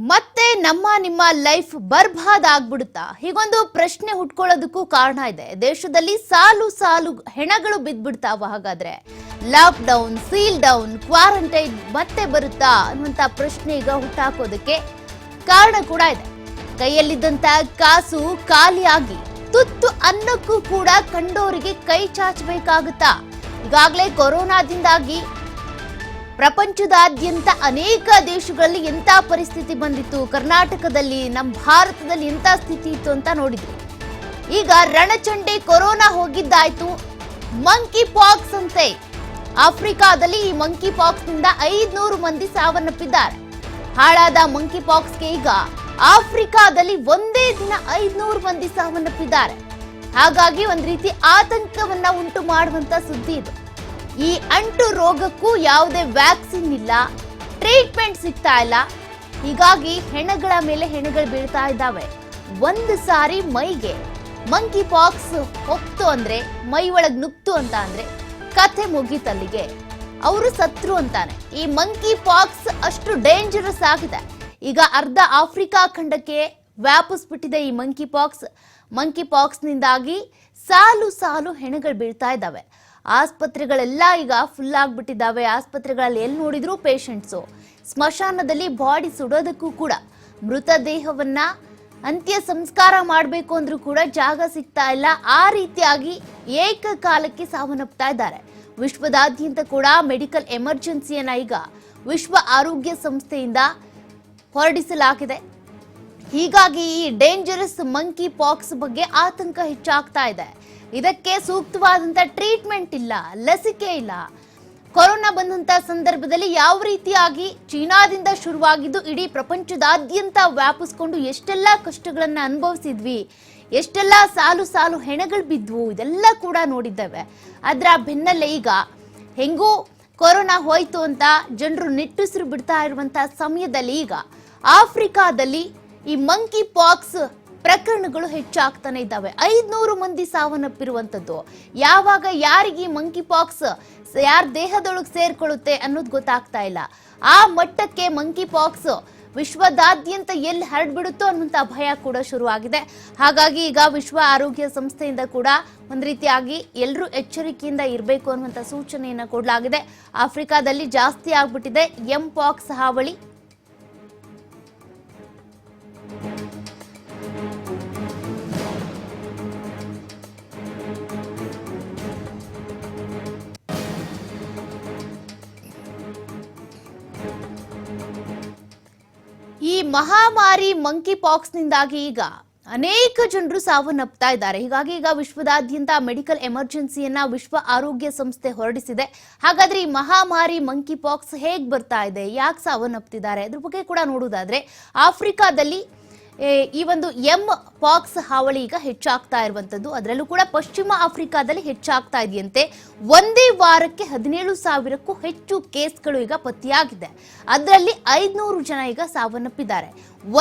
ಮತ್ತೆ ನಮ್ಮ ನಿಮ್ಮ ಲೈಫ್ ಬರ್ಬಾದ್ ಆಗ್ಬಿಡುತ್ತಾ? ಹೀಗೊಂದು ಪ್ರಶ್ನೆ ಹುಟ್ಕೊಳ್ಳೋದಕ್ಕೂ ಕಾರಣ ಇದೆ. ದೇಶದಲ್ಲಿ ಸಾಲು ಸಾಲು ಹೆಣಗಳು ಬಿದ್ದ್ಬಿಡ್ತಾವ. ಹಾಗಾದ್ರೆ lock down, seal down, quarantine ಮತ್ತೆ ಬರುತ್ತಾ ಅನ್ನುವಂತ ಪ್ರಶ್ನೆ ಈಗ ಹುಟ್ಟಾಕೋದಕ್ಕೆ ಕಾರಣ ಕೂಡ ಇದೆ. ಕೈಯಲ್ಲಿದ್ದಂತ ಕಾಸು ಖಾಲಿಯಾಗಿ ತುತ್ತು ಅನ್ನಕ್ಕೂ ಕೂಡ ಕಂಡೋರಿಗೆ ಕೈ ಚಾಚಬೇಕಾಗುತ್ತಾ? ಈಗಾಗಲೇ ಕೊರೋನಾದಿಂದಾಗಿ ಪ್ರಪಂಚದಾದ್ಯಂತ ಅನೇಕ ದೇಶಗಳಲ್ಲಿ ಎಂಥ ಪರಿಸ್ಥಿತಿ ಬಂದಿತ್ತು, ಕರ್ನಾಟಕದಲ್ಲಿ ನಮ್ಮ ಭಾರತದಲ್ಲಿ ಎಂಥ ಸ್ಥಿತಿ ಇತ್ತು ಅಂತ ನೋಡಿದ್ವಿ. ಈಗ ರಣಚಂಡೆ ಕೊರೋನಾ ಹೋಗಿದ್ದಾಯ್ತು. ಮಂಕಿ ಪಾಕ್ಸ್ ಅಂತೆ ಆಫ್ರಿಕಾದಲ್ಲಿ ಈ ಮಂಕಿ ಪಾಕ್ಸ್ ನಿಂದ 500 ಮಂದಿ ಸಾವನ್ನಪ್ಪಿದ್ದಾರೆ. ಹಾಳಾದ ಮಂಕಿ ಪಾಕ್ಸ್ಗೆ ಈಗ ಆಫ್ರಿಕಾದಲ್ಲಿ ಒಂದೇ ದಿನ 500 ಮಂದಿ ಸಾವನ್ನಪ್ಪಿದ್ದಾರೆ. ಹಾಗಾಗಿ ಒಂದ್ ರೀತಿ ಆತಂಕವನ್ನ ಉಂಟು ಮಾಡುವಂತ ಸುದ್ದಿ ಇದು. ಈ ಅಂಟು ರೋಗಕ್ಕೂ ಯಾವುದೇ ವ್ಯಾಕ್ಸಿನ್ ಇಲ್ಲ, ಟ್ರೀಟ್ಮೆಂಟ್ ಸಿಗ್ತಾ ಇಲ್ಲ. ಹೀಗಾಗಿ ಹೆಣಗಳ ಮೇಲೆ ಹೆಣಗಳು ಬೀಳ್ತಾ ಇದ್ದಾವೆ. ಒಂದು ಸಾರಿ ಮೈಗೆ ಮಂಕಿ ಪಾಕ್ಸ್ ಹೋಗ್ತು ಅಂದ್ರೆ, ಮೈ ಒಳಗ್ ನುಗ್ತು ಅಂತ ಅಂದ್ರೆ ಕಥೆ ಮುಗೀತಲ್ಲಿಗೆ, ಅವರು ಸತ್ರು ಅಂತಾನೆ. ಈ ಮಂಕಿ ಪಾಕ್ಸ್ ಅಷ್ಟು ಡೇಂಜರಸ್ ಆಗಿದೆ. ಈಗ ಅರ್ಧ ಆಫ್ರಿಕಾ ಖಂಡಕ್ಕೆ ವ್ಯಾಪಿಸ್ಬಿಟ್ಟಿದೆ ಈ ಮಂಕಿ ಪಾಕ್ಸ್ ನಿಂದಾಗಿ ಸಾಲು ಸಾಲು ಹೆಣಗಳು ಬೀಳ್ತಾ ಇದ್ದಾವೆ. ಆಸ್ಪತ್ರೆಗಳೆಲ್ಲ ಈಗ ಫುಲ್ ಆಗ್ಬಿಟ್ಟಿದ್ದಾವೆ. ಆಸ್ಪತ್ರೆಗಳಲ್ಲಿ ಎಲ್ಲಿ ನೋಡಿದ್ರು ಪೇಷಂಟ್ಸು. ಸ್ಮಶಾನದಲ್ಲಿ ಬಾಡಿ ಸುಡೋದಕ್ಕೂ ಕೂಡ, ಮೃತದೇಹವನ್ನ ಅಂತ್ಯ ಸಂಸ್ಕಾರ ಮಾಡಬೇಕು ಅಂದ್ರೂ ಕೂಡ ಜಾಗ ಸಿಗ್ತಾ ಇಲ್ಲ. ಆ ರೀತಿಯಾಗಿ ಏಕಕಾಲಕ್ಕೆ ಸಾವನ್ನಪ್ತಾ ಇದ್ದಾರೆ. ವಿಶ್ವದಾದ್ಯಂತ ಕೂಡ ಮೆಡಿಕಲ್ ಎಮರ್ಜೆನ್ಸಿಯನ್ನ ಈಗ ವಿಶ್ವ ಆರೋಗ್ಯ ಸಂಸ್ಥೆಯಿಂದ ಹೊರಡಿಸಲಾಗಿದೆ. ಹೀಗಾಗಿ ಈ ಡೇಂಜರಸ್ ಮಂಕಿ ಪಾಕ್ಸ್ ಬಗ್ಗೆ ಆತಂಕ ಹೆಚ್ಚಾಗ್ತಾ ಇದೆ. ಇದಕ್ಕೆ ಸೂಕ್ತವಾದಂತ ಟ್ರೀಟ್ಮೆಂಟ್ ಇಲ್ಲ, ಲಸಿಕೆ ಇಲ್ಲ. ಕೊರೋನಾ ಬಂದಂತ ಸಂದರ್ಭದಲ್ಲಿ ಯಾವ ರೀತಿಯಾಗಿ ಚೀನಾದಿಂದ ಶುರುವಾಗಿದ್ದು ಇಡೀ ಪ್ರಪಂಚದಾದ್ಯಂತ ವ್ಯಾಪಿಸ್ಕೊಂಡು ಎಷ್ಟೆಲ್ಲ ಕಷ್ಟಗಳನ್ನ ಅನುಭವಿಸಿದ್ವಿ, ಎಷ್ಟೆಲ್ಲ ಸಾಲು ಸಾಲು ಹೆಣಗಳು ಬಿದ್ವು, ಇದೆಲ್ಲ ಕೂಡ ನೋಡಿದ್ದೇವೆ. ಅದರ ಬೆನ್ನಲ್ಲೇ ಈಗ ಹೆಂಗೂ ಕೊರೋನಾ ಹೋಯ್ತು ಅಂತ ಜನರು ನಿಟ್ಟುಸಿರು ಬಿಡ್ತಾ ಇರುವಂತ ಸಮಯದಲ್ಲಿ ಈಗ ಆಫ್ರಿಕಾದಲ್ಲಿ ಈ ಮಂಕಿ ಪಾಕ್ಸ್ ಪ್ರಕರಣಗಳು ಹೆಚ್ಚಾಗ್ತಾನೆ ಇದ್ದಾವೆ. 500 ಮಂದಿ ಸಾವನ್ನಪ್ಪಿರುವಂತದ್ದು. ಯಾವಾಗ ಯಾರಿಗೆ ಮಂಕಿ ಪಾಕ್ಸ್ ಯಾರ ದೇಹದೊಳಗೆ ಸೇರ್ಕೊಳ್ಳುತ್ತೆ ಅನ್ನೋದು ಗೊತ್ತಾಗ್ತಾ ಇಲ್ಲ. ಆ ಮಟ್ಟಕ್ಕೆ ಮಂಕಿ ಪಾಕ್ಸ್ ವಿಶ್ವದಾದ್ಯಂತ ಎಲ್ಲಿ ಹರಡ್ಬಿಡುತ್ತೋ ಅನ್ನುವಂತ ಭಯ ಕೂಡ ಶುರುವಾಗಿದೆ. ಹಾಗಾಗಿ ಈಗ ವಿಶ್ವ ಆರೋಗ್ಯ ಸಂಸ್ಥೆಯಿಂದ ಕೂಡ ಒಂದ್ ರೀತಿಯಾಗಿ ಎಲ್ಲರೂ ಎಚ್ಚರಿಕೆಯಿಂದ ಇರಬೇಕು ಅನ್ನುವಂತ ಸೂಚನೆಯನ್ನ ಕೊಡಲಾಗಿದೆ. ಆಫ್ರಿಕಾದಲ್ಲಿ ಜಾಸ್ತಿ ಆಗ್ಬಿಟ್ಟಿದೆ ಎಂ ಪಾಕ್ಸ್ ಹಾವಳಿ. ಈ ಮಹಾಮಾರಿ ಮಂಕಿ ಪಾಕ್ಸ್ ನಿಂದಾಗಿ ಈಗ ಅನೇಕ ಜನರು ಸಾವನ್ನಪ್ತಾ ಇದ್ದಾರೆ. ಹೀಗಾಗಿ ಈಗ ವಿಶ್ವದಾದ್ಯಂತ ಮೆಡಿಕಲ್ ಎಮರ್ಜೆನ್ಸಿಯನ್ನ ವಿಶ್ವ ಆರೋಗ್ಯ ಸಂಸ್ಥೆ ಹೊರಡಿಸಿದೆ. ಹಾಗಾದ್ರೆ ಈ ಮಹಾಮಾರಿ ಮಂಕಿ ಪಾಕ್ಸ್ ಹೇಗ್ ಬರ್ತಾ ಇದೆ, ಯಾಕೆ ಸಾವನ್ನಪ್ತಿದ್ದಾರೆ, ಅದ್ರ ಬಗ್ಗೆ ಕೂಡ ನೋಡುವುದಾದ್ರೆ ಆಫ್ರಿಕಾದಲ್ಲಿ ಈ ಒಂದು ಎಂ ಪಾಕ್ಸ್ ಹಾವಳಿ ಈಗ ಹೆಚ್ಚಾಗ್ತಾ ಇರುವಂತದ್ದು. ಅದರಲ್ಲೂ ಕೂಡ ಪಶ್ಚಿಮ ಆಫ್ರಿಕಾದಲ್ಲಿ ಹೆಚ್ಚಾಗ್ತಾ ಇದೆಯಂತೆ. ಒಂದೇ ವಾರಕ್ಕೆ 17,000ಕ್ಕೂ ಹೆಚ್ಚು ಕೇಸ್ಗಳು ಈಗ ಪತ್ತೆಯಾಗಿದೆ. ಅದರಲ್ಲಿ 500 ಜನ ಈಗ ಸಾವನ್ನಪ್ಪಿದ್ದಾರೆ.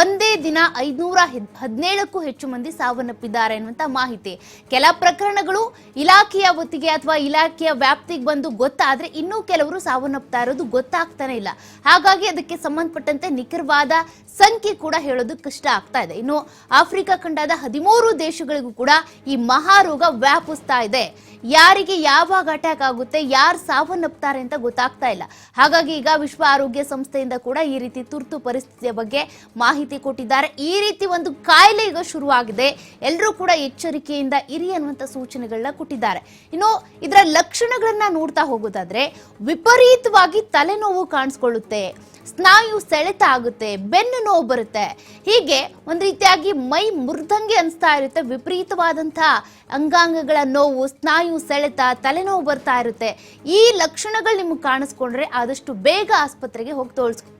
ಒಂದೇ ದಿನ 517ಕ್ಕೂ ಹೆಚ್ಚು ಮಂದಿ ಸಾವನ್ನಪ್ಪಿದ್ದಾರೆ ಅನ್ನುವಂತ ಮಾಹಿತಿ. ಕೆಲ ಪ್ರಕರಣಗಳು ಇಲಾಖೆಯ ಒತ್ತಿಗೆ ಅಥವಾ ಇಲಾಖೆಯ ವ್ಯಾಪ್ತಿಗೆ ಬಂದು ಗೊತ್ತಾದ್ರೆ ಇನ್ನೂ ಕೆಲವರು ಸಾವನ್ನಪ್ತಾ ಇರೋದು ಗೊತ್ತಾಗ್ತಾನೆ ಇಲ್ಲ. ಹಾಗಾಗಿ ಅದಕ್ಕೆ ಸಂಬಂಧಪಟ್ಟಂತೆ ನಿಖರವಾದ ಸಂಖ್ಯೆ ಕೂಡ ಹೇಳೋದು ಕಷ್ಟ ಆಗ್ತಾ ಇದೆ. ಇನ್ನು ಆಫ್ರಿಕಾ ಖಂಡದ 13 ದೇಶಗಳಿಗೂ ಕೂಡ ಈ ಮಹಾರೋಗ ವ್ಯಾಪಿಸ್ತಾ ಇದೆ. ಯಾರಿಗೆ ಯಾವಾಗ ಅಟ್ಯಾಕ್ ಆಗುತ್ತೆ, ಯಾರು ಸಾವನ್ನಪ್ತಾರೆ ಅಂತ ಗೊತ್ತಾಗ್ತಾ ಇಲ್ಲ. ಹಾಗಾಗಿ ಈಗ ವಿಶ್ವ ಆರೋಗ್ಯ ಸಂಸ್ಥೆಯಿಂದ ಕೂಡ ಈ ರೀತಿ ತುರ್ತು ಪರಿಸ್ಥಿತಿಯ ಬಗ್ಗೆ ಮಾಹಿತಿ ಕೊಟ್ಟಿದ್ದಾರೆ. ಈ ರೀತಿ ಒಂದು ಕಾಯಿಲೆ ಈಗ ಶುರುವಾಗಿದೆ, ಎಲ್ಲರೂ ಕೂಡ ಎಚ್ಚರಿಕೆಯಿಂದ ಇರಿ ಅನ್ನುವಂತ ಸೂಚನೆಗಳನ್ನ ಕೊಟ್ಟಿದ್ದಾರೆ. ಇನ್ನು ಇದರ ಲಕ್ಷಣಗಳನ್ನ ನೋಡ್ತಾ ಹೋಗೋದಾದ್ರೆ ವಿಪರೀತವಾಗಿ ತಲೆನೋವು ಕಾಣಿಸ್ಕೊಳ್ಳುತ್ತೆ, ಸ್ನಾಯು ಸೆಳೆತ ಆಗುತ್ತೆ, ಬೆನ್ನು ನೋವು ಬರುತ್ತೆ. ಹೀಗೆ ಒಂದ್ ರೀತಿಯಾಗಿ ಮೈ ಮುರಿದಂಗೆ ಅನಿಸ್ತಾ ಇರುತ್ತೆ. ವಿಪರೀತವಾದಂತಹ ಅಂಗಾಂಗಗಳ ನೋವು, ಸ್ನಾಯು ಸೆಳೆತ, ತಲೆನೋವು ಬರ್ತಾ ಇರುತ್ತೆ. ಈ ಲಕ್ಷಣಗಳು ನಿಮ್ಗೆ ಕಾಣಿಸ್ಕೊಂಡ್ರೆ ಆದಷ್ಟು ಬೇಗ ಆಸ್ಪತ್ರೆಗೆ ಹೋಗಿ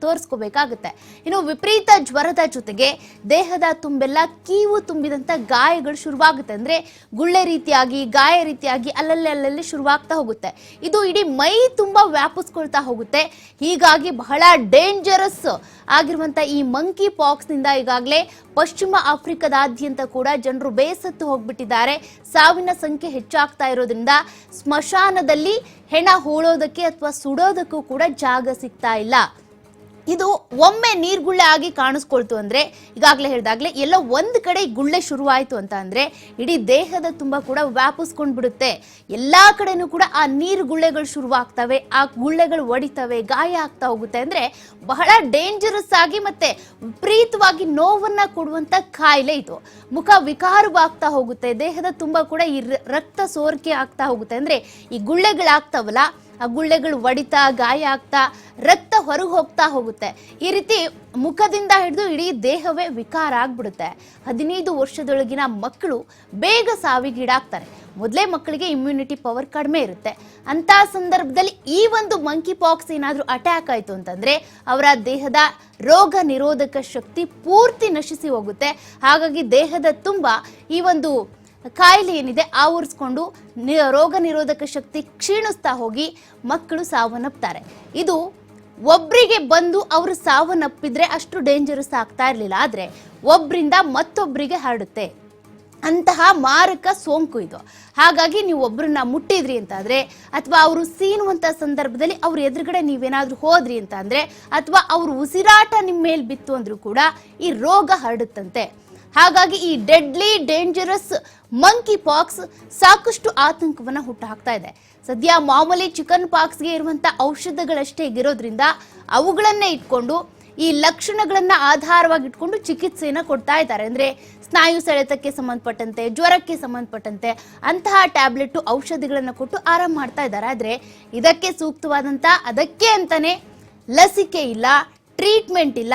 ತೋರಿಸ್ಕೋಬೇಕಾಗುತ್ತೆ. ಇನ್ನು ವಿಪರೀತ ಜ್ವರದ ಜೊತೆಗೆ ದೇಹದ ತುಂಬೆಲ್ಲ ಕೀವು ತುಂಬಿದಂತ ಗಾಯಗಳು ಶುರುವಾಗುತ್ತೆ. ಅಂದ್ರೆ ಗುಳ್ಳೆ ರೀತಿಯಾಗಿ, ಗಾಯ ರೀತಿಯಾಗಿ ಅಲ್ಲಲ್ಲಿ ಶುರುವಾಗ್ತಾ ಹೋಗುತ್ತೆ. ಇದು ಇಡೀ ಮೈ ತುಂಬಾ ವ್ಯಾಪಿಸ್ಕೊಳ್ತಾ ಹೋಗುತ್ತೆ. ಹೀಗಾಗಿ ಬಹಳ ಡೇಂಜರಸ್ ಆಗಿರುವಂತ ಈ ಮಂಕಿ ಪಾಕ್ಸ್ ನಿಂದ ಈಗಾಗಲೇ ಪಶ್ಚಿಮ ಆಫ್ರಿಕಾದಾದ್ಯಂತ ಕೂಡ ಜನರು ಬೇಸತ್ತು ಹೋಗ್ಬಿಟ್ಟಿದ್ದಾರೆ. ಸಾವಿನ ಸಂಖ್ಯೆ ಹೆಚ್ಚಾಗ್ತಾ ಇರೋದ್ರಿಂದ ಸ್ಮಶಾನದಲ್ಲಿ ಹೆಣ ಹೂಳೋದಕ್ಕೆ ಅಥವಾ ಸುಡೋದಕ್ಕೂ ಕೂಡ ಜಾಗ ಸಿಗ್ತಾ ಇಲ್ಲ. ಇದು ಒಮ್ಮೆ ನೀರ್ಗುಳ್ಳೆ ಆಗಿ ಕಾಣಿಸ್ಕೊಳ್ತು ಅಂದ್ರೆ ಈಗಾಗಲೇ ಹೇಳ್ದಾಗ್ಲೇ ಎಲ್ಲ ಒಂದ್ ಕಡೆ ಗುಳ್ಳೆ ಶುರುವಾಯ್ತು ಅಂತ ಅಂದ್ರೆ ಇಡೀ ದೇಹದ ತುಂಬಾ ಕೂಡ ವ್ಯಾಪಿಸ್ಕೊಂಡ್ ಬಿಡುತ್ತೆ. ಎಲ್ಲಾ ಕಡೆನೂ ಕೂಡ ಆ ನೀರು ಗುಳ್ಳೆಗಳು ಶುರುವಾಗ್ತವೆ, ಆ ಗುಳ್ಳೆಗಳು ಒಡಿತವೆ, ಗಾಯ ಆಗ್ತಾ ಹೋಗುತ್ತೆ. ಅಂದ್ರೆ ಬಹಳ ಡೇಂಜರಸ್ ಆಗಿ ಮತ್ತೆ ವಿಪರೀತವಾಗಿ ನೋವನ್ನ ಕೊಡುವಂತ ಕಾಯಿಲೆ ಇದು. ಮುಖ ವಿಕಾರವಾಗ್ತಾ ಹೋಗುತ್ತೆ, ದೇಹದ ತುಂಬಾ ಕೂಡ ಈ ರಕ್ತ ಸೋರಿಕೆ ಆಗ್ತಾ ಹೋಗುತ್ತೆ. ಅಂದ್ರೆ ಈ ಗುಳ್ಳೆಗಳಾಗ್ತಾವಲ್ಲ, ಆ ಗುಳ್ಳೆಗಳು ಒಡಿತಾ, ಗಾಯ ಆಗ್ತಾ, ರಕ್ತ ಹೊರಗೆ ಹೋಗ್ತಾ ಹೋಗುತ್ತೆ. ಈ ರೀತಿ ಮುಖದಿಂದ ಹಿಡಿದು ಇಡೀ ದೇಹವೇ ವಿಕಾರ ಆಗ್ಬಿಡುತ್ತೆ. 15 ವರ್ಷದೊಳಗಿನ ಮಕ್ಕಳು ಬೇಗ ಸಾವಿಗೀಡಾಗ್ತಾರೆ. ಮೊದಲೇ ಮಕ್ಕಳಿಗೆ ಇಮ್ಯುನಿಟಿ ಪವರ್ ಕಡಿಮೆ ಇರುತ್ತೆ. ಅಂತ ಸಂದರ್ಭದಲ್ಲಿ ಈ ಒಂದು ಮಂಕಿ ಪಾಕ್ಸ್ ಏನಾದರೂ ಅಟ್ಯಾಕ್ ಆಯಿತು ಅಂತಂದ್ರೆ ಅವರ ದೇಹದ ರೋಗ ನಿರೋಧಕ ಶಕ್ತಿ ಪೂರ್ತಿ ನಶಿಸಿ ಹೋಗುತ್ತೆ. ಹಾಗಾಗಿ ದೇಹದ ತುಂಬ ಈ ಒಂದು ಕಾಯಿಲೆ ಏನಿದೆ ಆವರಿಸ್ಕೊಂಡು ರೋಗ ನಿರೋಧಕ ಶಕ್ತಿ ಕ್ಷೀಣಿಸ್ತಾ ಹೋಗಿ ಮಕ್ಕಳು ಸಾವನ್ನಪ್ತಾರೆ. ಇದು ಒಬ್ಬರಿಗೆ ಬಂದು ಅವರು ಸಾವನ್ನಪ್ಪಿದ್ರೆ ಅಷ್ಟು ಡೇಂಜರಸ್ ಆಗ್ತಾ ಇರಲಿಲ್ಲ, ಆದರೆ ಒಬ್ಬರಿಂದ ಮತ್ತೊಬ್ಬರಿಗೆ ಹರಡುತ್ತೆ. ಅಂತಹ ಮಾರಕ ಸೋಂಕು ಇದು. ಹಾಗಾಗಿ ನೀವು ಒಬ್ಬರನ್ನ ಮುಟ್ಟಿದ್ರಿ ಅಂತಾದ್ರೆ, ಅಥವಾ ಅವರು ಸೀನುವಂತ ಸಂದರ್ಭದಲ್ಲಿ ಅವ್ರ ಎದುರುಗಡೆ ನೀವೇನಾದ್ರೂ ಹೋದ್ರಿ ಅಂತ ಅಂದ್ರೆ, ಅಥವಾ ಅವ್ರ ಉಸಿರಾಟ ನಿಮ್ಮ ಮೇಲೆ ಬಿತ್ತು ಅಂದ್ರೂ ಕೂಡ ಈ ರೋಗ ಹರಡುತ್ತಂತೆ. ಹಾಗಾಗಿ ಈ ಡೆಡ್ಲಿ ಡೇಂಜರಸ್ ಮಂಕಿ ಪಾಕ್ಸ್ ಸಾಕಷ್ಟು ಆತಂಕವನ್ನ ಹುಟ್ಟುಹಾಕ್ತಾ ಇದೆ. ಸದ್ಯ ಮಾಮೂಲಿ ಚಿಕನ್ ಪಾಕ್ಸ್ಗೆ ಇರುವಂತ ಔಷಧಗಳಷ್ಟೇ ಇರೋದ್ರಿಂದ ಅವುಗಳನ್ನೇ ಇಟ್ಕೊಂಡು ಈ ಲಕ್ಷಣಗಳನ್ನ ಆಧಾರವಾಗಿ ಇಟ್ಕೊಂಡು ಚಿಕಿತ್ಸೆಯನ್ನ ಕೊಡ್ತಾ ಇದ್ದಾರೆ. ಅಂದ್ರೆ ಸ್ನಾಯು ಸೆಳೆತಕ್ಕೆ ಸಂಬಂಧಪಟ್ಟಂತೆ, ಜ್ವರಕ್ಕೆ ಸಂಬಂಧಪಟ್ಟಂತೆ ಅಂತಹ ಟ್ಯಾಬ್ಲೆಟ್ ಔಷಧಿಗಳನ್ನ ಕೊಟ್ಟು ಆರಾಮ್ ಮಾಡ್ತಾ ಇದ್ದಾರೆ. ಆದ್ರೆ ಇದಕ್ಕೆ ಸೂಕ್ತವಾದಂತ ಅದಕ್ಕೆ ಅಂತಾನೆ ಲಸಿಕೆ ಇಲ್ಲ, ಟ್ರೀಟ್ಮೆಂಟ್ ಇಲ್ಲ.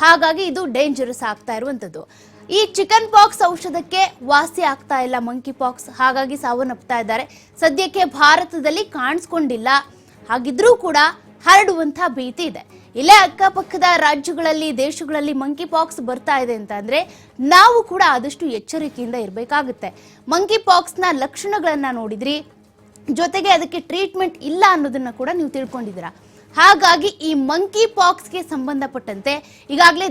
ಹಾಗಾಗಿ ಇದು ಡೇಂಜರಸ್ ಆಗ್ತಾ ಇರುವಂತದ್ದು. ಈ ಚಿಕನ್ ಪಾಕ್ಸ್ ಔಷಧಕ್ಕೆ ವಾಸಿ ಆಗ್ತಾ ಇಲ್ಲ ಮಂಕಿ ಪಾಕ್ಸ್, ಹಾಗಾಗಿ ಸಾವನ್ನಪ್ತಾ ಇದ್ದಾರೆ. ಸದ್ಯಕ್ಕೆ ಭಾರತದಲ್ಲಿ ಕಾಣಿಸ್ಕೊಂಡಿಲ್ಲ, ಹಾಗಿದ್ರೂ ಕೂಡ ಹರಡುವಂತ ಭೀತಿ ಇದೆ. ಇಲ್ಲೇ ಅಕ್ಕಪಕ್ಕದ ರಾಜ್ಯಗಳಲ್ಲಿ, ದೇಶಗಳಲ್ಲಿ ಮಂಕಿ ಪಾಕ್ಸ್ ಬರ್ತಾ ಇದೆ ಅಂತ ಅಂದ್ರೆ ನಾವು ಕೂಡ ಆದಷ್ಟು ಎಚ್ಚರಿಕೆಯಿಂದ ಇರಬೇಕಾಗುತ್ತೆ. ಮಂಕಿ ಪಾಕ್ಸ್ನ ಲಕ್ಷಣಗಳನ್ನ ನೋಡಿದ್ರಿ, ಜೊತೆಗೆ ಅದಕ್ಕೆ ಟ್ರೀಟ್ಮೆಂಟ್ ಇಲ್ಲ ಅನ್ನೋದನ್ನ ಕೂಡ ನೀವು ತಿಳ್ಕೊಂಡಿದ್ದೀರಾ. ಹಾಗಾಗಿ ಈ ಮಂಕಿ ಪಾಕ್ಸ್ಗೆ ಸಂಬಂಧಪಟ್ಟಂತೆ ಈಗಾಗಲೇ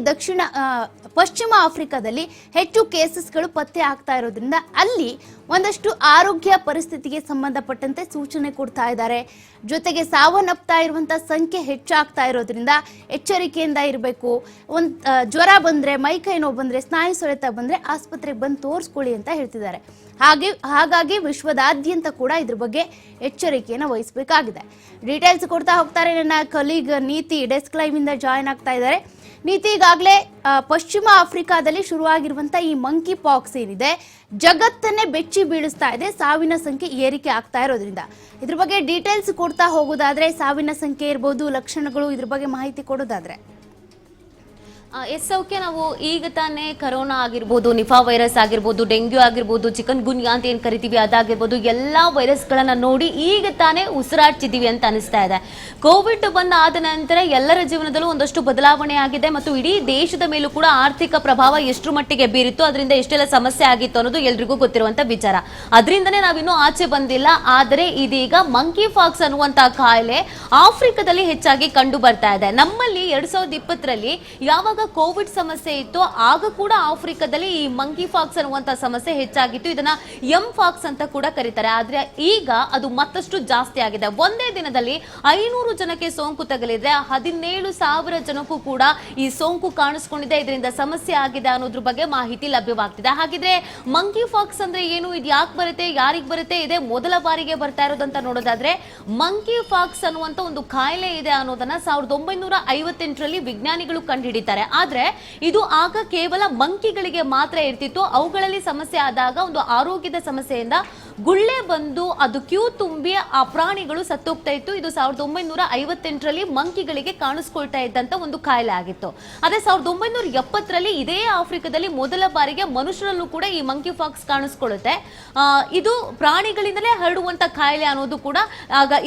ಪಶ್ಚಿಮ ಆಫ್ರಿಕಾದಲ್ಲಿ ಹೆಚ್ಚು ಕೇಸಸ್ಗಳು ಪತ್ತೆ ಆಗ್ತಾ ಇರೋದ್ರಿಂದ ಅಲ್ಲಿ ಒಂದಷ್ಟು ಆರೋಗ್ಯ ಪರಿಸ್ಥಿತಿಗೆ ಸಂಬಂಧಪಟ್ಟಂತೆ ಸೂಚನೆ ಕೊಡ್ತಾ ಇದ್ದಾರೆ. ಜೊತೆಗೆ ಸಾವನ್ನಪ್ತಾ ಇರುವಂತ ಸಂಖ್ಯೆ ಹೆಚ್ಚಾಗ್ತಾ ಇರೋದ್ರಿಂದ ಎಚ್ಚರಿಕೆಯಿಂದ ಇರಬೇಕು. ಜ್ವರ ಬಂದ್ರೆ, ಮೈಕೈ ನೋವು ಬಂದ್ರೆ, ಸ್ನಾಯು ಸೆಳೆತ ಬಂದ್ರೆ ಆಸ್ಪತ್ರೆಗೆ ಬಂದು ತೋರಿಸ್ಕೊಳ್ಳಿ ಅಂತ ಹೇಳ್ತಿದ್ದಾರೆ. ಹಾಗಾಗಿ ವಿಶ್ವದಾದ್ಯಂತ ಕೂಡ ಇದ್ರ ಬಗ್ಗೆ ಎಚ್ಚರಿಕೆಯನ್ನು ವಹಿಸಬೇಕಾಗಿದೆ. ಡೀಟೇಲ್ಸ್ ಕೊಡ್ತಾ ಹೋಗ್ತಾರೆ ನನ್ನ ಕಲೀಗ್ ನೀತಿ, ಡೆಸ್ಕ್ ಲೈವ್ ಇಂದ ಜಾಯ್ನ್ ಆಗ್ತಾ ಇದ್ದಾರೆ. ನೀತಿ, ಈಗಾಗಲೇ ಪಶ್ಚಿಮ ಆಫ್ರಿಕಾದಲ್ಲಿ ಶುರುವಾಗಿರುವಂತ ಈ ಮಂಕಿ ಪಾಕ್ಸ್ ಏನಿದೆ ಜಗತ್ತನ್ನೇ ಬೆಚ್ಚಿ ಬೀಳಿಸ್ತಾ ಇದೆ. ಸಾವಿನ ಸಂಖ್ಯೆ ಏರಿಕೆ ಆಗ್ತಾ ಇರೋದ್ರಿಂದ ಇದ್ರ ಬಗ್ಗೆ ಡೀಟೇಲ್ಸ್ ಕೊಡ್ತಾ ಹೋಗೋದಾದ್ರೆ, ಸಾವಿನ ಸಂಖ್ಯೆ ಇರ್ಬೋದು, ಲಕ್ಷಣಗಳು, ಇದ್ರ ಬಗ್ಗೆ ಮಾಹಿತಿ ಕೊಡೋದಾದ್ರೆ. ಸೌಖ್ಯ, ನಾವು ಈಗ ತಾನೇ ಕರೋನಾ ಆಗಿರ್ಬೋದು, ನಿಫಾ ವೈರಸ್ ಆಗಿರ್ಬೋದು, ಡೆಂಗ್ಯೂ ಆಗಿರ್ಬೋದು, ಚಿಕನ್ ಗುನ್ಯಾ ಅಂತ ಏನ್ ಕರಿತೀವಿ ಅದಾಗಿರ್ಬೋದು, ಎಲ್ಲಾ ವೈರಸ್ಗಳನ್ನ ನೋಡಿ ಈಗ ತಾನೇ ಉಸಿರಾಡ್ತಿದೀವಿ ಅಂತ ಅನಿಸ್ತಾ ಇದೆ. ಕೋವಿಡ್ ಬಂದಾದ ನಂತರ ಎಲ್ಲರ ಜೀವನದಲ್ಲೂ ಒಂದಷ್ಟು ಬದಲಾವಣೆ ಆಗಿದೆ ಮತ್ತು ಇಡೀ ದೇಶದ ಮೇಲೂ ಕೂಡ ಆರ್ಥಿಕ ಪ್ರಭಾವ ಎಷ್ಟು ಮಟ್ಟಿಗೆ ಬೀರಿತ್ತು, ಅದರಿಂದ ಎಷ್ಟೆಲ್ಲ ಸಮಸ್ಯೆ ಆಗಿತ್ತು ಅನ್ನೋದು ಎಲ್ರಿಗೂ ಗೊತ್ತಿರುವಂತ ವಿಚಾರ. ಅದರಿಂದನೇ ನಾವಿನ್ನೂ ಆಚೆ ಬಂದಿಲ್ಲ. ಆದರೆ ಇದೀಗ ಮಂಕಿ ಪಾಕ್ಸ್ ಅನ್ನುವಂತ ಕಾಯಿಲೆ ಆಫ್ರಿಕಾದಲ್ಲಿ ಹೆಚ್ಚಾಗಿ ಕಂಡು ಬರ್ತಾ ಇದೆ. ನಮ್ಮಲ್ಲಿ 2020ರಲ್ಲಿ ಯಾವಾಗ ಕೋವಿಡ್ ಸಮಸ್ಯೆ ಇತ್ತು ಆಗ ಕೂಡ ಆಫ್ರಿಕಾದಲ್ಲಿ ಈ ಮಂಕಿ ಪಾಕ್ಸ್ ಅನ್ನುವಂತ ಸಮಸ್ಯೆ ಹೆಚ್ಚಾಗಿತ್ತು. ಇದನ್ನ ಎಂ ಪಾಕ್ಸ್ ಅಂತ ಕೂಡ ಕರೀತಾರೆ. ಆದ್ರೆ ಈಗ ಅದು ಮತ್ತಷ್ಟು ಜಾಸ್ತಿ ಆಗಿದೆ. ಒಂದೇ ದಿನದಲ್ಲಿ 500 ಜನಕ್ಕೆ ಸೋಂಕು ತಗುಲಿದೆ. 17,000 ಜನಕ್ಕೂ ಕೂಡ ಈ ಸೋಂಕು ಕಾಣಿಸ್ಕೊಂಡಿದೆ. ಇದರಿಂದ ಸಮಸ್ಯೆ ಆಗಿದೆ ಅನ್ನೋದ್ರ ಬಗ್ಗೆ ಮಾಹಿತಿ ಲಭ್ಯವಾಗ್ತಿದೆ. ಹಾಗಿದ್ರೆ ಮಂಕಿ ಪಾಕ್ಸ್ ಅಂದ್ರೆ ಏನು, ಇದು ಯಾಕೆ ಬರುತ್ತೆ, ಯಾರಿಗೆ ಬರುತ್ತೆ, ಇದೇ ಮೊದಲ ಬಾರಿಗೆ ಬರ್ತಾ ಇರೋದಂತ ನೋಡೋದಾದ್ರೆ, ಮಂಕಿ ಪಾಕ್ಸ್ ಅನ್ನುವಂತ ಒಂದು ಕಾಯಿಲೆ ಇದೆ ಅನ್ನೋದನ್ನ 1958ರಲ್ಲಿ ವಿಜ್ಞಾನಿಗಳು ಕಂಡುಹಿಡಿತಾರೆ. ಆದ್ರೆ ಇದು ಆಗ ಕೇವಲ ಮಂಕಿಗಳಿಗೆ ಮಾತ್ರ ಇರ್ತಿತ್ತು. ಅವುಗಳಲ್ಲಿ ಸಮಸ್ಯೆ ಆದಾಗ ಒಂದು ಆರೋಗ್ಯದ ಸಮಸ್ಯೆಯಿಂದ ಗುಳ್ಳೆ ಬಂದು ಅದು ಕ್ಯೂ ತುಂಬಿ ಆ ಪ್ರಾಣಿಗಳು ಸತ್ತೋಗ್ತಾ ಇತ್ತು. ಇದು 1958ರಲ್ಲಿ ಮಂಕಿಗಳಿಗೆ ಕಾಣಿಸ್ಕೊಳ್ತಾ ಇದ್ದಂತ ಒಂದು ಕಾಯಿಲೆ ಆಗಿತ್ತು. ಅದೇ 1970ರಲ್ಲಿ ಇದೇ ಆಫ್ರಿಕಾದಲ್ಲಿ ಮೊದಲ ಬಾರಿಗೆ ಮನುಷ್ಯರಲ್ಲೂ ಕೂಡ ಈ ಮಂಕಿ ಪಾಕ್ಸ್ ಕಾಣಿಸ್ಕೊಳ್ಳುತ್ತೆ. ಇದು ಪ್ರಾಣಿಗಳಿಂದಲೇ ಹರಡುವಂತ ಕಾಯಿಲೆ ಅನ್ನೋದು ಕೂಡ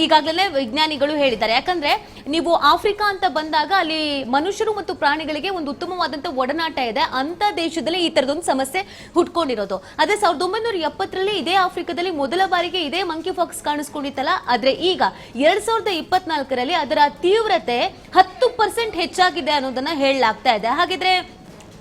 ಈಗಾಗಲೇ ವಿಜ್ಞಾನಿಗಳು ಹೇಳಿದ್ದಾರೆ. ಯಾಕಂದ್ರೆ ನೀವು ಆಫ್ರಿಕಾ ಅಂತ ಬಂದಾಗ ಅಲ್ಲಿ ಮನುಷ್ಯರು ಮತ್ತು ಪ್ರಾಣಿಗಳಿಗೆ ಒಂದು ಉತ್ತಮವಾದಂತ ಒಡನಾಟ ಇದೆ. ಅಂತ ದೇಶದಲ್ಲಿ ಈ ತರದೊಂದು ಸಮಸ್ಯೆ ಹುಟ್ಕೊಂಡಿರೋದು. ಅದೇ 1970ರಲ್ಲಿ ಇದೇ ಆಫ್ರಿಕಾದಲ್ಲಿ ಮೊದಲ ಬಾರಿಗೆ ಇದೇ ಮಂಕಿ ಪಾಕ್ಸ್ ಕಾಣಿಸ್ಕೊಂಡಿತ್ತಲ್ಲ. ಆದ್ರೆ ಈಗ 2024ರಲ್ಲಿ ಅದರ ತೀವ್ರತೆ 10% ಹೆಚ್ಚಾಗಿದೆ ಅನ್ನೋದನ್ನ ಹೇಳಲಾಗ್ತಾ ಇದೆ. ಹಾಗಿದ್ರೆ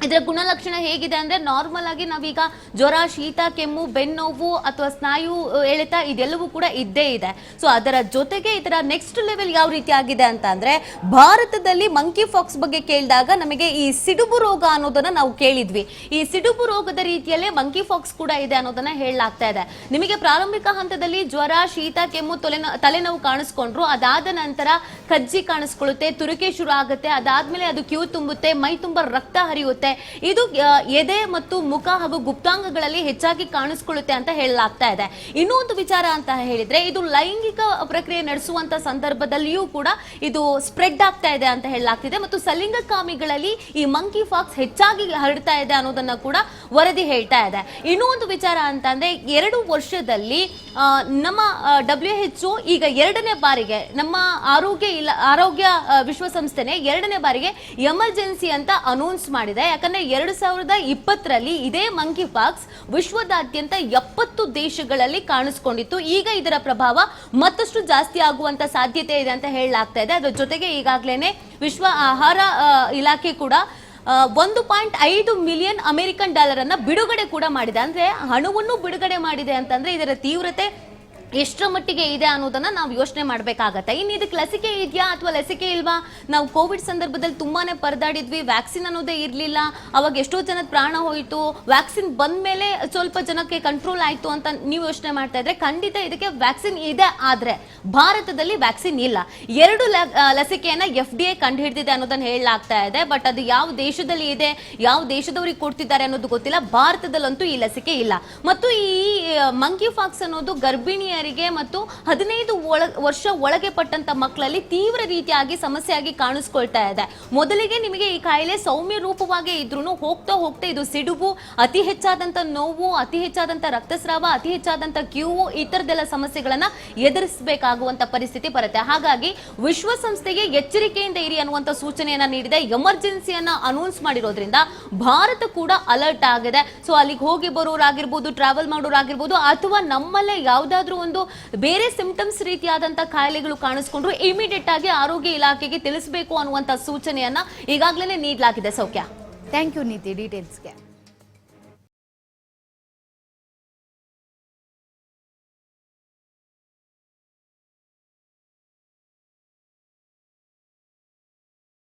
ಇದರ ಗುಣಲಕ್ಷಣ ಹೇಗಿದೆ ಅಂದ್ರೆ ನಾರ್ಮಲ್ ಆಗಿ ನಾವೀಗ ಜ್ವರ, ಶೀತ, ಕೆಮ್ಮು, ಬೆನ್ನೋವು ಅಥವಾ ಸ್ನಾಯು ಎಳೆತ ಇದೆಲ್ಲವೂ ಕೂಡ ಇದ್ದೇ ಇದೆ. ಸೊ ಅದರ ಜೊತೆಗೆ ಇದರ ನೆಕ್ಸ್ಟ್ ಲೆವೆಲ್ ಯಾವ ರೀತಿ ಆಗಿದೆ ಅಂತ ಅಂದ್ರೆ, ಭಾರತದಲ್ಲಿ ಮಂಕಿ ಫಾಕ್ಸ್ ಬಗ್ಗೆ ಕೇಳಿದಾಗ ನಮಗೆ ಈ ಸಿಡುಬು ರೋಗ ಅನ್ನೋದನ್ನ ನಾವು ಕೇಳಿದ್ವಿ. ಈ ಸಿಡುಬು ರೋಗದ ರೀತಿಯಲ್ಲೇ ಮಂಕಿ ಫಾಕ್ಸ್ ಕೂಡ ಇದೆ ಅನ್ನೋದನ್ನ ಹೇಳಲಾಗ್ತಾ ಇದೆ. ನಿಮಗೆ ಪ್ರಾರಂಭಿಕ ಹಂತದಲ್ಲಿ ಜ್ವರ, ಶೀತ, ಕೆಮ್ಮು, ತಲೆನೋವು ಕಾಣಿಸ್ಕೊಂಡ್ರು. ಅದಾದ ನಂತರ ಕಜ್ಜಿ ಕಾಣಿಸ್ಕೊಳ್ಳುತ್ತೆ, ತುರಿಕೆ ಶುರು ಆಗುತ್ತೆ. ಅದಾದ್ಮೇಲೆ ಅದು ಕ್ಯೂ ತುಂಬುತ್ತೆ, ಮೈ ತುಂಬಾ ರಕ್ತ ಹರಿಯುತ್ತೆ. ಇದು ಎದೆ ಮತ್ತು ಮುಖ ಹಾಗೂ ಗುಪ್ತಾಂಗಗಳಲ್ಲಿ ಹೆಚ್ಚಾಗಿ ಕಾಣಿಸ್ಕೊಳ್ಳುತ್ತೆ ಅಂತ ಹೇಳಲಾಗ್ತಾ ಇದೆ. ಇನ್ನೂ ಒಂದು ವಿಚಾರ ಅಂತ ಹೇಳಿದ್ರೆ, ಇದು ಲೈಂಗಿಕ ಪ್ರಕ್ರಿಯೆ ನಡೆಸುವಂತ ಸಂದರ್ಭದಲ್ಲಿಯೂ ಕೂಡ ಇದು ಸ್ಪ್ರೆಡ್ ಆಗ್ತಾ ಇದೆ ಅಂತ ಹೇಳಲಾಗ್ತಿದೆ. ಮತ್ತು ಸಲಿಂಗಕಾಮಿಗಳಲ್ಲಿ ಈ ಮಂಕಿ ಫಾಕ್ಸ್ ಹೆಚ್ಚಾಗಿ ಹರಡ್ತಾ ಇದೆ ಅನ್ನೋದನ್ನ ಕೂಡ ವರದಿ ಹೇಳ್ತಾ ಇದೆ. ಇನ್ನೂ ಒಂದು ವಿಚಾರ ಅಂತಂದ್ರೆ, 2 ವರ್ಷದಲ್ಲಿ ನಮ್ಮ WHO ಈಗ 2ನೇ ಬಾರಿಗೆ ನಮ್ಮ ಆರೋಗ್ಯ ವಿಶ್ವಸಂಸ್ಥೆನೆ 2ನೇ ಬಾರಿಗೆ ಎಮರ್ಜೆನ್ಸಿ ಅಂತ ಅನೌನ್ಸ್ ಮಾಡಿದೆ. ಯಾಕಂದ್ರೆ 2020ರಲ್ಲಿ ಇದೇ ಮಂಕಿ ಪಾಕ್ಸ್ ವಿಶ್ವದಾದ್ಯಂತ 70 ದೇಶಗಳಲ್ಲಿ ಕಾಣಿಸ್ಕೊಂಡಿತ್ತು. ಈಗ ಇದರ ಪ್ರಭಾವ ಮತ್ತಷ್ಟು ಜಾಸ್ತಿ ಆಗುವಂತ ಸಾಧ್ಯತೆ ಇದೆ ಅಂತ ಹೇಳಲಾಗ್ತಾ ಇದೆ. ಅದರ ಜೊತೆಗೆ ಈಗಾಗಲೇ ವಿಶ್ವ ಆಹಾರ ಇಲಾಖೆ ಕೂಡ 1.5 ಮಿಲಿಯನ್ ಅಮೆರಿಕನ್ ಡಾಲರ್ ಅನ್ನ ಬಿಡುಗಡೆ ಕೂಡ ಮಾಡಿದೆ. ಅಂದ್ರೆ ಹಣವನ್ನು ಬಿಡುಗಡೆ ಮಾಡಿದೆ ಅಂತಂದ್ರೆ ಇದರ ತೀವ್ರತೆ ಎಷ್ಟರ ಮಟ್ಟಿಗೆ ಇದೆ ಅನ್ನೋದನ್ನ ನಾವು ಯೋಚನೆ ಮಾಡಬೇಕಾಗತ್ತೆ. ಇನ್ನು ಇದಕ್ಕೆ ಲಸಿಕೆ ಇದೆಯಾ ಅಥವಾ ಲಸಿಕೆ ಇಲ್ವಾ? ನಾವು ಕೋವಿಡ್ ಸಂದರ್ಭದಲ್ಲಿ ತುಂಬಾನೇ ಪರದಾಡಿದ್ವಿ, ವ್ಯಾಕ್ಸಿನ್ ಅನ್ನೋದೇ ಇರಲಿಲ್ಲ. ಅವಾಗ ಎಷ್ಟೋ ಜನದ ಪ್ರಾಣ ಹೋಯಿತು. ವ್ಯಾಕ್ಸಿನ್ ಬಂದ ಮೇಲೆ ಸ್ವಲ್ಪ ಜನಕ್ಕೆ ಕಂಟ್ರೋಲ್ ಆಯ್ತು ಅಂತ ನೀವು ಯೋಚನೆ ಮಾಡ್ತಾ ಇದ್ರೆ, ಖಂಡಿತ ಇದಕ್ಕೆ ವ್ಯಾಕ್ಸಿನ್ ಇದೆ. ಆದ್ರೆ ಭಾರತದಲ್ಲಿ ವ್ಯಾಕ್ಸಿನ್ ಇಲ್ಲ. 2 ಲಸಿಕೆಯನ್ನ FDA ಕಂಡು ಹಿಡಿದಿದೆ ಅನ್ನೋದನ್ನ ಹೇಳಲಾಗ್ತಾ ಇದೆ. ಬಟ್ ಅದು ಯಾವ ದೇಶದಲ್ಲಿ ಇದೆ, ಯಾವ ದೇಶದವರಿಗೆ ಕೊಡ್ತಿದ್ದಾರೆ ಅನ್ನೋದು ಗೊತ್ತಿಲ್ಲ. ಭಾರತದಲ್ಲಂತೂ ಈ ಲಸಿಕೆ ಇಲ್ಲ. ಮತ್ತು ಈ ಮಂಕಿ ಫಾಕ್ಸ್ ಅನ್ನೋದು ಗರ್ಭಿಣಿಯ ಮತ್ತು 15 ವರ್ಷ ಒಳಗೆ ಪಟ್ಟಂತ ಮಕ್ಕಳಲ್ಲಿ ತೀವ್ರ ರೀತಿಯಾಗಿ ಸಮಸ್ಯೆಯಾಗಿ ಕಾಣಿಸ್ಕೊಳ್ತಾ ಇದೆ. ಮೊದಲಿಗೆ ನಿಮಗೆ ಈ ಕಾಯಿಲೆ ಸೌಮ್ಯ ರೂಪವಾಗಿ ಇದ್ರೂ ಹೋಗ್ತಾ ಇದು ಸಿಡುಬು, ಅತಿ ಹೆಚ್ಚಾದಂತ ನೋವು, ಅತಿ ಹೆಚ್ಚಾದಂತ ರಕ್ತಸ್ರಾವ, ಅತಿ ಹೆಚ್ಚಾದಂತ ಕ್ಯೂವು, ಈ ತರದೆಲ್ಲ ಸಮಸ್ಯೆಗಳನ್ನ ಎದುರಿಸಬೇಕಾಗುವಂತ ಪರಿಸ್ಥಿತಿ ಬರುತ್ತೆ. ಹಾಗಾಗಿ ವಿಶ್ವಸಂಸ್ಥೆಗೆ ಎಚ್ಚರಿಕೆಯಿಂದ ಇರಿ ಅನ್ನುವಂತ ಸೂಚನೆಯನ್ನ ನೀಡಿದೆ. ಎಮರ್ಜೆನ್ಸಿಯನ್ನ ಅನೌನ್ಸ್ ಮಾಡಿರೋದ್ರಿಂದ ಭಾರತ ಕೂಡ ಅಲರ್ಟ್ ಆಗಿದೆ. ಸೊ ಅಲ್ಲಿಗೆ ಹೋಗಿ ಬರೋರಾಗಿರ್ಬೋದು, ಟ್ರಾವೆಲ್ ಮಾಡೋರಾಗಿರ್ಬೋದು, ಅಥವಾ ನಮ್ಮಲ್ಲೇ ಯಾವ್ದಾದ್ರು ಒಂದು ಬೇರೆ ಸಿಂಪ್ಟಮ್ಸ್ ರೀತಿಯಾದಂತಹ ಕಾಯಿಲೆಗಳು ಕಾಣಿಸ್ಕೊಂಡ್ರು ಇಮಿಡಿಯೇಟ್ ಆಗಿ ಆರೋಗ್ಯ ಇಲಾಖೆಗೆ ತಿಳಿಸಬೇಕು ಅನ್ನುವಂತ ಸೂಚನೆಯನ್ನ ಈಗಾಗಲೇ ನೀಡಲಾಗಿದೆ. ಸೌಖ್ಯ, ಥ್ಯಾಂಕ್ ಯು ನೀತಿ ಡೀಟೇಲ್ಸ್ಗೆ.